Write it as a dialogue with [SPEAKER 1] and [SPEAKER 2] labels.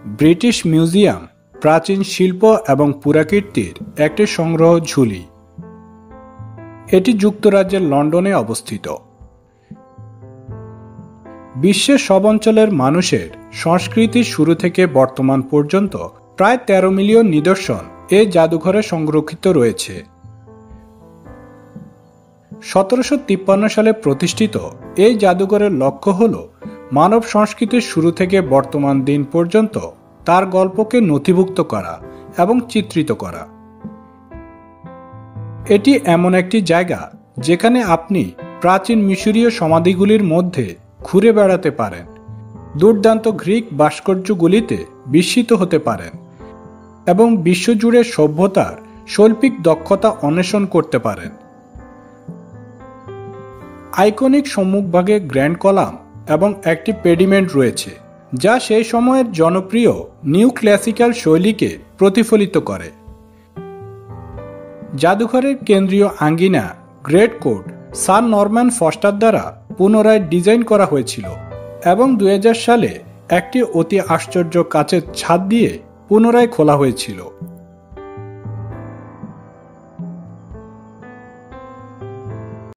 [SPEAKER 1] British museum প্রাচীন শিল্প এবং পুরাকীর্তির একটি সংগ্রহ ঝুলি। এটি যুক্তরাজ্যের লন্ডনে অবস্থিত। বিশ্বের সব অঞ্চলের মানুষের সংস্কৃতির শুরু থেকে বর্তমান পর্যন্ত প্রায় 13 মিলিয়ন নিদর্শন এই জাদুঘরে সংরক্ষিত রয়েছে। 1753 সালে প্রতিষ্ঠিত এই জাদুঘরের লক্ষ্য হল মানব সংস্কৃতির শুরু থেকে বর্তমান দিন পর্যন্ত তার গল্পকে নথিভুক্ত করা এবং চিত্রিত করা। এটি এমন একটি জায়গা যেখানে আপনি প্রাচীন মিশরীয় সমাধিগুলির মধ্যে ঘুরে বেড়াতে পারেন, দুর্দান্ত গ্রিক ভাস্কর্যগুলিতে বিস্মিত হতে পারেন এবং বিশ্বজুড়ে সভ্যতার শৈল্পিক দক্ষতা অন্বেষণ করতে পারেন। আইকনিক সম্মুখভাগে গ্র্যান্ড কলাম এবং একটি পেডিমেন্ট রয়েছে, যা সেই সময়ের জনপ্রিয় নিউ ক্লাসিক্যাল শৈলীকে প্রতিফলিত করে। জাদুঘরের কেন্দ্রীয় আঙ্গিনা Great Court Sir Norman Foster দ্বারা পুনরায় ডিজাইন করা হয়েছিল এবং 2000 সালে একটি অতি আশ্চর্য কাচের ছাদ দিয়ে পুনরায় খোলা হয়েছিল।